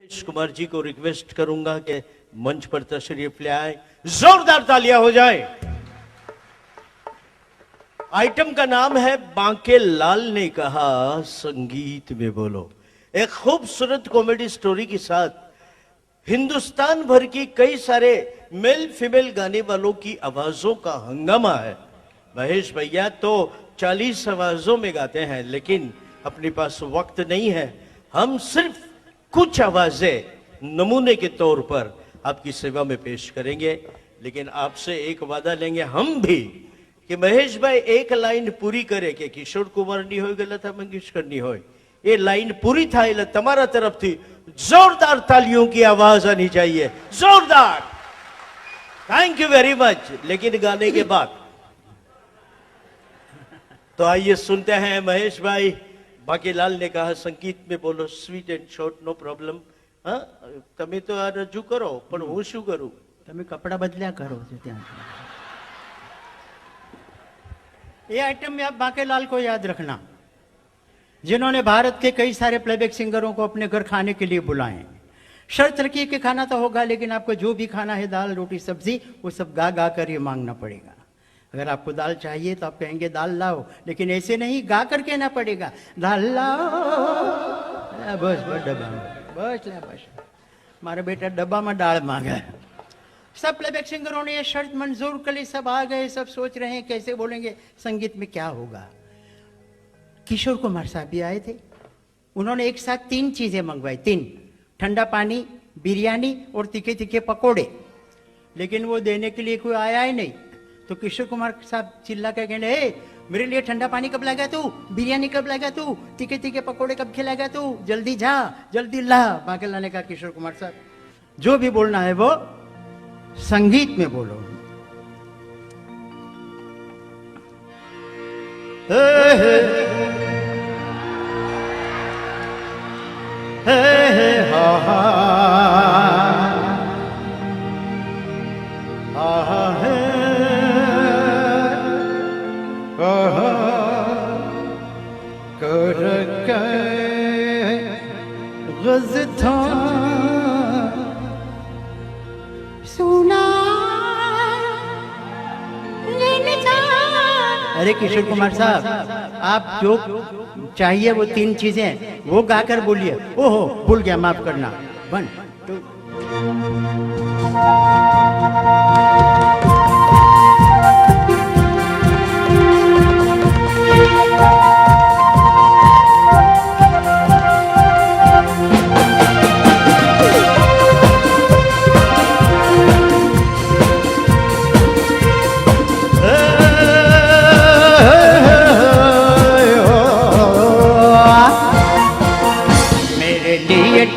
नीतीश कुमार जी को रिक्वेस्ट करूंगा कि मंच पर तशरीफ ले आए, जोरदार तालियां हो जाए। आइटम का नाम है बांके लाल ने कहा संगीत में बोलो। एक खूबसूरत कॉमेडी स्टोरी के साथ हिंदुस्तान भर की कई सारे मेल फीमेल गाने वालों की आवाजों का हंगामा है। महेश भैया तो 40 आवाजों में गाते हैं, लेकिन अपने पास वक्त नहीं है। हम सिर्फ कुछ आवाजें नमूने के तौर पर आपकी सेवा में पेश करेंगे, लेकिन आपसे एक वादा लेंगे हम भी कि महेश भाई एक लाइन पूरी करे कि किशोर कुमार नहीं हो लता मंगेशकर नहीं हो, ये लाइन पूरी था એટલે તમારા તરફથી जोरदार तालियों की आवाज आनी चाहिए, जोरदार। Thank you very much. लेकिन गाने के बाद तो आइए सुनते हैं महेश भाई। बांकेलाल ने कहा संगीत में बोलो, sweet and short, no problem. हाँ, તમે તો આ રજૂ કરો, પણ હું શું કરું? તમે કપડા બદલ્યા કરો છો ત્યાં। ये आइटम में आप बांकेलाल को याद रखना, जिन्होंने भारत के कई सारे प्लेबैक सिंगरों को अपने घर खाने के लिए बुलाए। शर्त रखिए कि खाना तो होगा, लेकिन आपको जो भी खाना है, दाल रोटी सब्जी, वो सब गा गा कर ये मांगना पड़ेगा। अगर आपको दाल चाहिए तो आप कहेंगे दाल लाओ, लेकिन ऐसे नहीं, गा कर कहना पड़ेगा दाल लाओ। बस बस डब्बा में बस ला बस मारे बेटा डब्बा में दाल मांगा। सब प्लेबैक सिंगरों ने ये शर्त मंजूर कर ली, सब आ गए, सब सोच रहे हैं कैसे बोलेंगे, संगीत में क्या होगा। किशोर कुमार साहब भी आए थे, उन्होंने एक साथ 3 चीजें मंगवाई, 3, ठंडा पानी, बिरयानी और तीखे तीखे पकोड़े। लेकिन वो देने के लिए कोई आया ही नहीं, तो किशोर कुमार साहब चिल्ला के कहने, मेरे लिए ठंडा पानी कब लाएगा तू, बिरयानी कब लाएगा तू, तीखे तीखे पकोड़े कब खिलाएगा तू, जल्दी जा जल्दी ला। बांकेलाल ने कहा किशोर कुमार साहब जो भी बोलना है वो संगीत में बोलो। हा हा अरे किशोर कुमार साहब, आप जो चाहिए वो 3 चीजें वो गाकर बोलिए। ओहो भूल गया, माफ करना। 1 2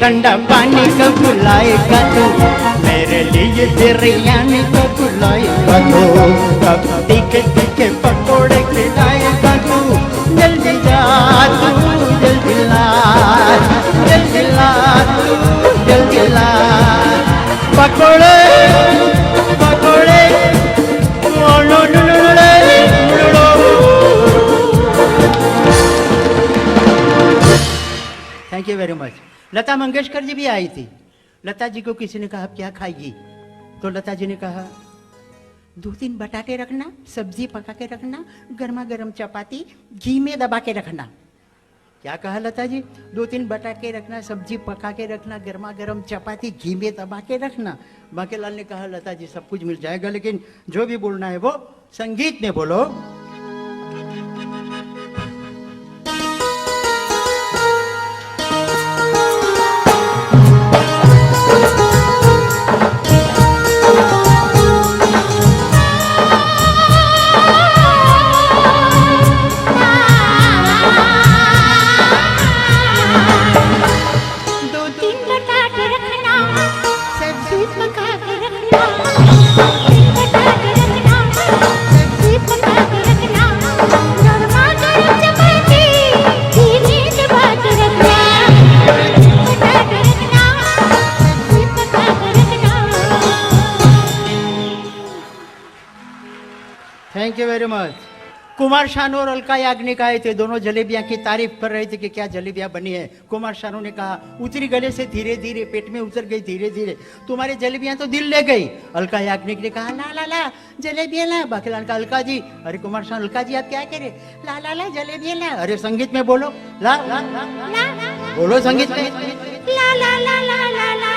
ठंडा पानी कब लाएगा तू, मेरे लिए बिरयानी कब लाएगा तू, कब तीखे तीखे पकोड़े खिलाएगा तू, जल्दी जा तू जल्दी ला, जल्दी ला तू जल्दी ला। पकोड़े पकोड़े thank you very much. Lata Mangeshkar ji भी आई थी। लता जी को किसी ने कहा आप क्या खाएगी, तो लता जी ने कहा 2-3 बटाटे रखना, सब्जी पका के रखना, गर्मा गर्म चपाती घी में दबा के रखना। क्या कहा लता जी? 2-3 बटाटे रखना, सब्जी पका के रखना, गर्मा गर्म चपाती घी में दबा के रखना। बांकेलाल ने कहा लता जी सब कुछ मिल जाएगा, लेकिन जो भी बोलना है वो संगीत में बोलो। Thank you very much. Kumar Sanu और अलका याग्निक आए थे, दोनों जलेबियां की तारीफ कर रहे थे कि क्या जलेबियां बनी है। कुमार शानू ने कहा, उतरी गले से धीरे धीरे, पेट में उतर गई धीरे धीरे, तुम्हारी जलेबियां तो दिल ले गई। अलका याग्निक ने कहा, ला ला ला जलेबियां ला। बाकीलाल का अलका जी, अरे कुमार शानू, अलका जी आप क्या करे, ला ला ला जलेबियां ला। अरे संगीत में बोलो, ला ला ला ला, बोलो संगीत में, ला ला ला ला ला ला।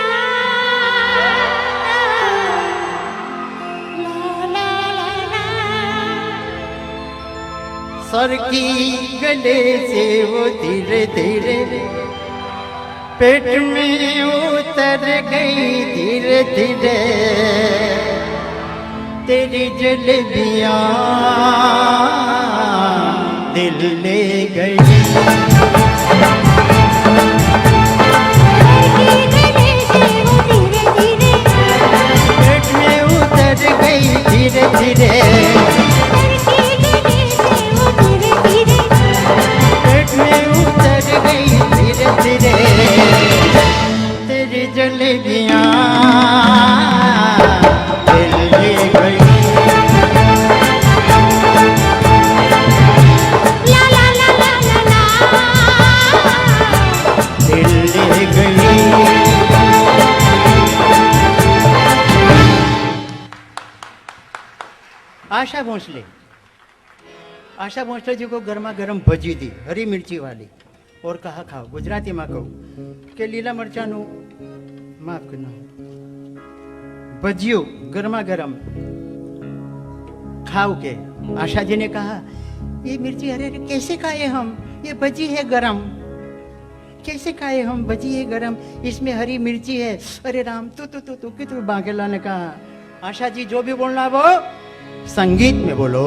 सर की गले से वो धीरे धीरे पेट में उतर गई धीरे धीरे, तेरी जलेबियां दिल ले गई। पेट में उतर गई धीरे धीरे, पेट में उतर गई धीरे धीरे, तेरी जलेबियां दिल ले गई। ला ला ला ला ला ला, दिल ले गई। आशा भोसले, आशा भोसले जी को गर्मा गर्म भजी दी हरी मिर्ची वाली और कहा खाओ। गुजराती में कहूँ कि लीला मरचानू माफ करना, भजियो गर्मा गर्म खाओ के। आशा जी ने कहा, ये मिर्ची, अरे कैसे खाए हम, ये भजी है गरम, कैसे खाए हम, भजी है गरम, इसमें हरी मिर्ची है। अरे राम तू कितु। बांकेलाल ने कहा, आशा जी जो भी बोलना वो संगीत में बोलो।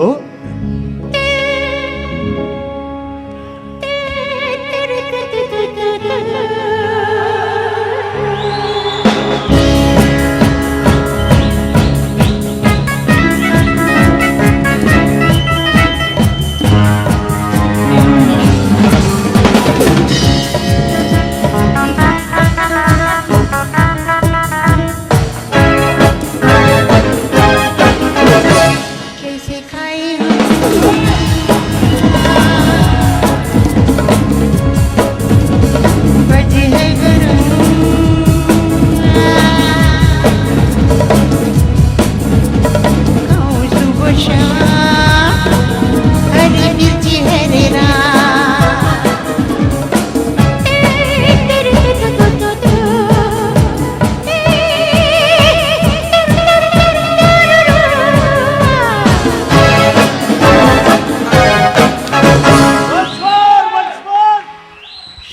कैसे खाए भजी है गरम, खाऊं सुबह शाम, हरी मिर्ची है रे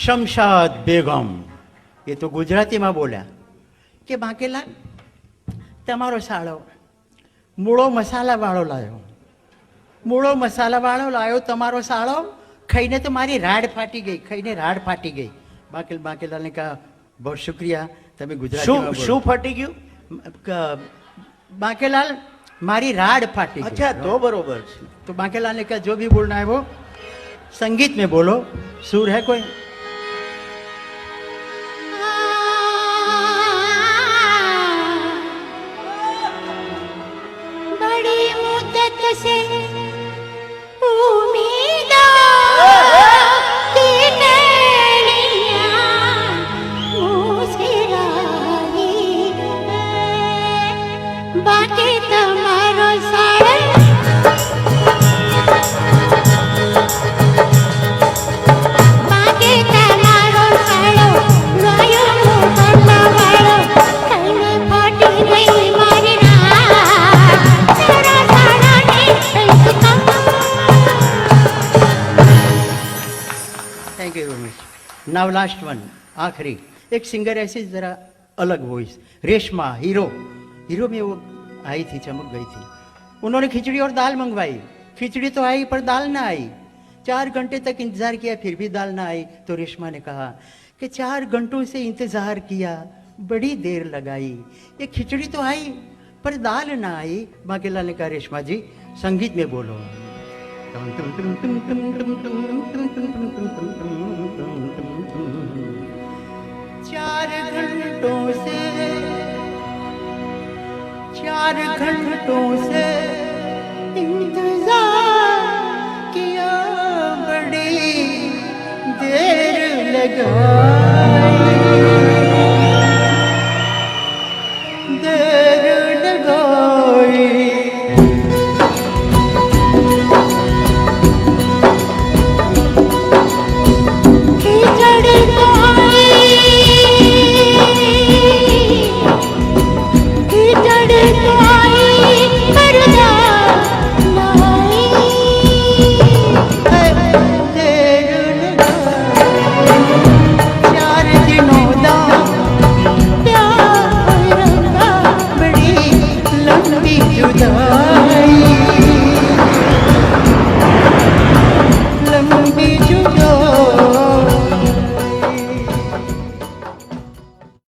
शमशाद बेगम, ये तो गुजराती में बोला कि बांकेलाल तमारो साड़ो मूळो मसाला वाळो लायो, मूळो मसाला वाळो लायो तमारो साड़ो, खाईने तो मारी राड फाटी गई, खाईने राड फाटी गई। बांकेलाल ने कहा, बहुत शुक्रिया, तमे गुजराती में शू फटी गયું? बांकेलाल मारी राड फाटी गई। अच्छा तो बरोबर છે। तो बांकेलाल ने कहा, जो भी बोलना है वो संगीत में बोलो। सुर है कोई? बड़ी मुद्दत से उम्मीदा की नैनियाँ मुस्कुराई है, बाकी तुम्हारो साड़ा बाकी तुम्हारो साड़ो रोयो मुकम्मा वालो, कहीं फाटी नहीं मारी रात, तेरा साड़ा नहीं ऐसी कम। Thank you very much. Now last one, आखिरी एक सिंगर ऐसी जरा अलग वॉइस, रेशमा हीरो। हीरो में वो आई थी, चमक गई थी। उन्होंने खिचड़ी और दाल मंगवाई, खिचड़ी तो आई पर दाल ना आई। 4 घंटे तक इंतजार किया फिर भी दाल ना आई। तो रेशमा ने कहा कि 4 घंटों से इंतजार किया, बड़ी देर लगाई, ये खिचड़ी तो आई पर दाल ना आई। बांकेलाल ने कहा, रेशमा जी संगीत में बोलो। 4 घंटों से 4 घंटों से इंतजार गई